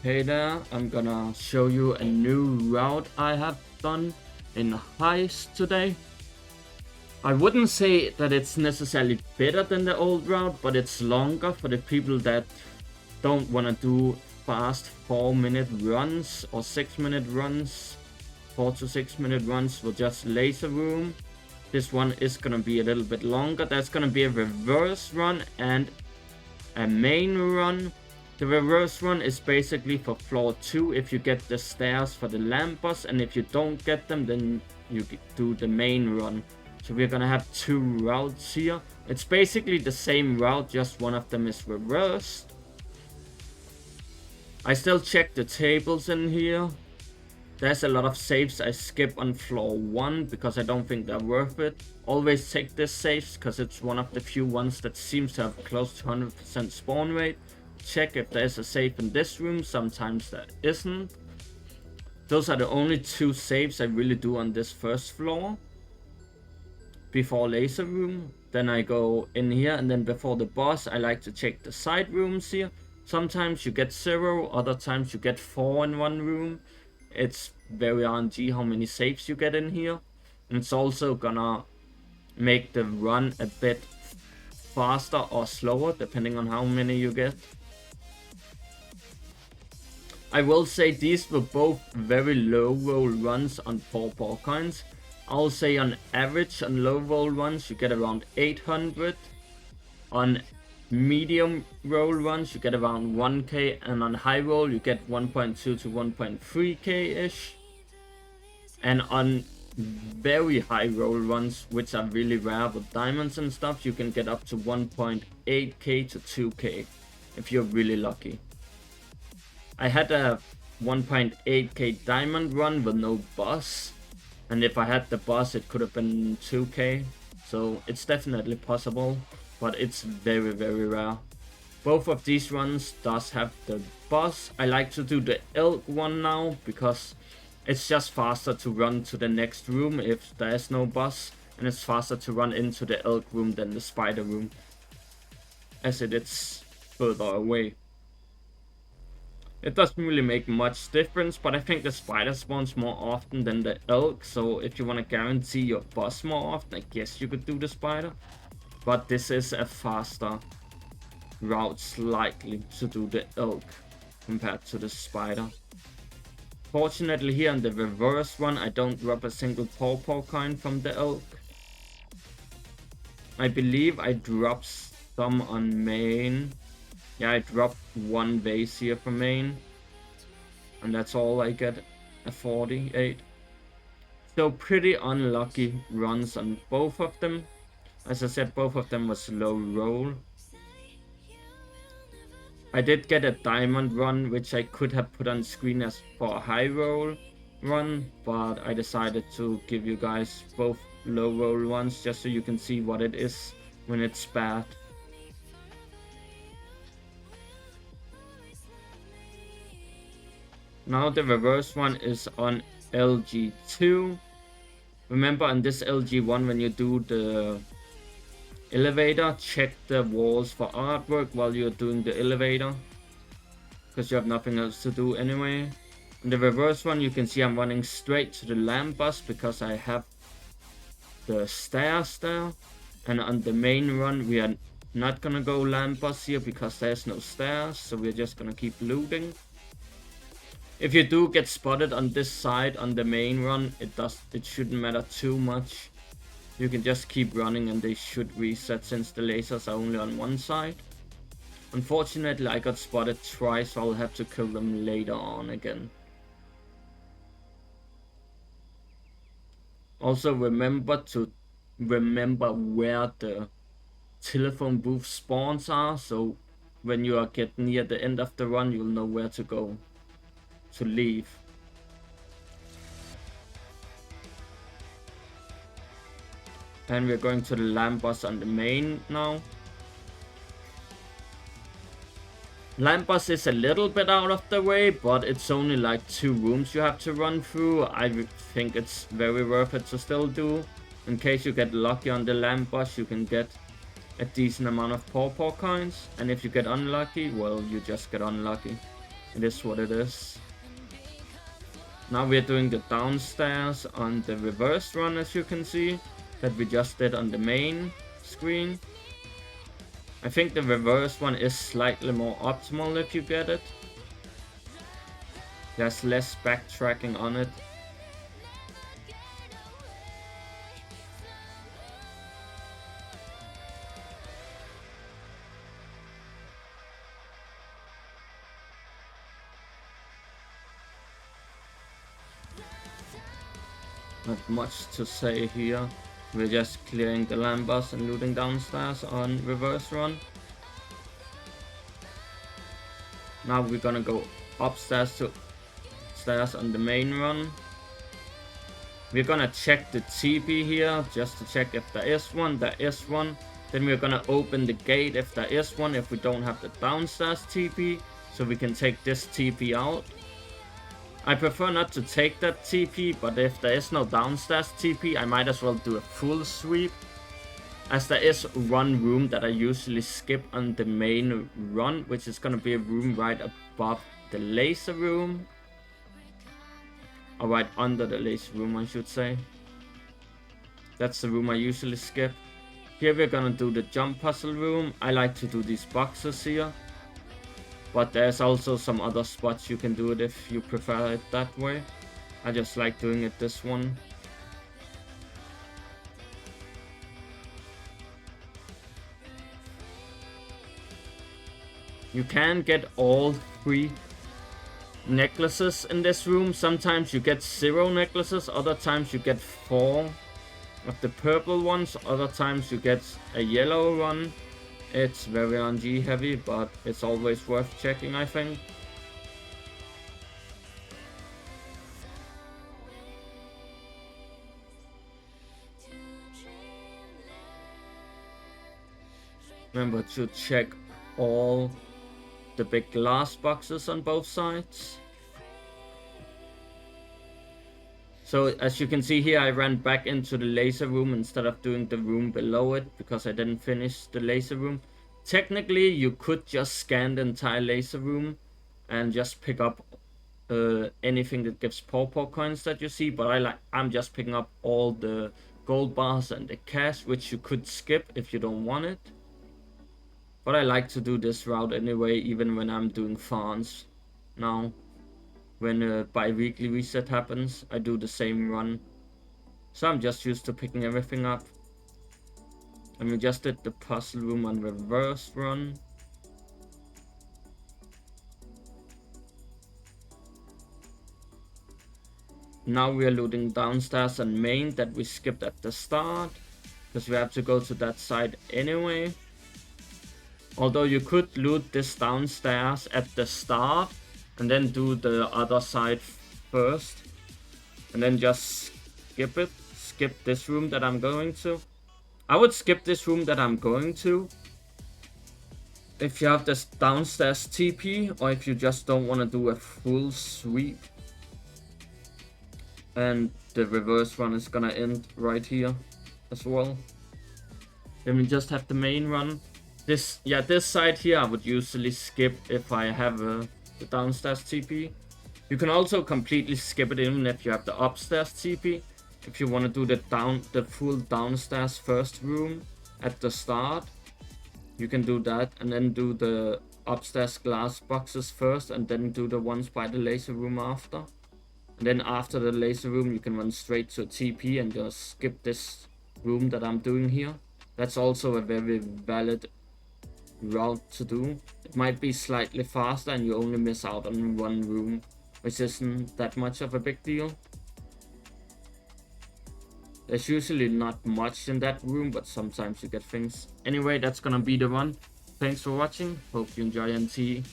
Hey there, I'm gonna show you a new route I have done in Heist today. I wouldn't say that it's necessarily better than the old route, but it's longer for the people that don't want to do fast 4-minute runs or 6-minute runs. 4 to 6-minute runs with just laser room. This one is gonna be a little bit longer. There's gonna be a reverse run and a main run. The reverse run is basically for floor 2 if you get the stairs for the lamp boss, and if you don't get them, then you do the main run. So we're gonna have two routes here. It's basically the same route, just one of them is reversed. I still check the tables in here. There's a lot of saves I skip on floor 1 because I don't think they're worth it. Always take this saves because it's one of the few ones that seems to have close to 100% spawn rate. Check if there's a save in this room, sometimes there isn't. Those are the only two saves I really do on this first floor. Before laser room, then I go in here, and then before the boss I like to check the side rooms here. Sometimes you get 0, other times you get 4 in one room. It's very RNG how many saves you get in here. And it's also gonna make the run a bit faster or slower depending on how many you get. I will say these were both very low roll runs on 4 coins. I'll say on average on low roll runs you get around 800. On medium roll runs you get around 1k, and on high roll you get 1.2 to 1.3k ish. And on very high roll runs, which are really rare with diamonds and stuff, you can get up to 1.8k to 2k if you're really lucky. I had a 1.8k diamond run with no boss, and if I had the boss it could have been 2k, so it's definitely possible, but it's very rare. Both of these runs does have the boss. I like to do the elk one now because it's just faster to run to the next room if there is no boss, and it's faster to run into the elk room than the spider room, as it is further away. It doesn't really make much difference, but I think the spider spawns more often than the elk, so if you want to guarantee your boss more often, I guess you could do the spider. But this is a faster route slightly to do the elk compared to the spider. Fortunately here in the reverse one I don't drop a single paw coin from the elk. I believe I dropped some on main. Yeah, I dropped one vase here for main, and that's all I get, a 48. So pretty unlucky runs on both of them. As I said, both of them was low roll. I did get a diamond run, which I could have put on screen as for a high roll run, but I decided to give you guys both low roll ones just so you can see what it is when it's bad. Now the reverse one is on LG2. Remember on this LG1, when you do the elevator, check the walls for artwork while you're doing the elevator, because you have nothing else to do anyway. In the reverse one you can see I'm running straight to the lamp bus because I have the stairs there. And on the main run we are not gonna go lamp bus here because there's no stairs, so we're just gonna keep looting. If you do get spotted on this side on the main run, it shouldn't matter too much. You can just keep running and they should reset since the lasers are only on one side. Unfortunately I got spotted twice, so I'll have to kill them later on again. Also remember where the telephone booth spawns are, so when you get near the end of the run you'll know where to go to leave. And we're going to the lamp bus on the main now. Lamp bus is a little bit out of the way, but it's only like 2 rooms you have to run through. I think it's very worth it to still do. In case you get lucky on the lamp bus, you can get a decent amount of paw coins. And if you get unlucky, well, you just get unlucky. It is what it is. Now we're doing the downstairs on the reverse run, as you can see, that we just did on the main screen. I think the reverse one is slightly more optimal if you get it. There's less backtracking on it. Not much to say here. We're just clearing the land boss and looting downstairs on reverse run. Now we're gonna go upstairs to stairs on the main run. We're gonna check the TP here just to check if there is one. There is one. Then we're gonna open the gate if there is one, if we don't have the downstairs TP, so we can take this TP out. I prefer not to take that TP, but if there is no downstairs TP, I might as well do a full sweep. As there is one room that I usually skip on the main run, which is gonna be a room right above the laser room. Or right under the laser room, I should say. That's the room I usually skip. Here we're gonna do the jump puzzle room. I like to do these boxes here. But there's also some other spots you can do it if you prefer it that way. I just like doing it this one. You can get all 3 necklaces in this room. Sometimes you get 0 necklaces, other times you get 4 of the purple ones, other times you get a yellow one. It's very RNG heavy, but it's always worth checking, I think. Remember to check all the big glass boxes on both sides. So as you can see here, I ran back into the laser room instead of doing the room below it because I didn't finish the laser room. Technically, you could just scan the entire laser room and just pick up anything that gives pawpaw coins that you see, but I'm just picking up all the gold bars and the cash, which you could skip if you don't want it. But I like to do this route anyway, even when I'm doing farms now. When a bi-weekly reset happens, I do the same run. So I'm just used to picking everything up. And we just did the puzzle room on reverse run. Now we are looting downstairs and main that we skipped at the start, because we have to go to that side anyway. Although you could loot this downstairs at the start and then do the other side first, and then just skip it. Skip this room that I'm going to. I would skip this room that I'm going to if you have this downstairs TP, or if you just don't want to do a full sweep. And the reverse run is gonna end right here as well. Then we just have the main run. This side here I would usually skip if I have the downstairs TP. You can also completely skip it even if you have the upstairs TP. If you want to do the full downstairs first room at the start, you can do that, and then do the upstairs glass boxes first, and then do the ones by the laser room after. And then after the laser room, you can run straight to a TP and just skip this room that I'm doing here. That's also a very valid route to do. It might be slightly faster and you only miss out on one room, which isn't that much of a big deal. There's usually not much in that room, but sometimes you get things. Anyway, that's gonna be the run. Thanks for watching. Hope you enjoy NTE.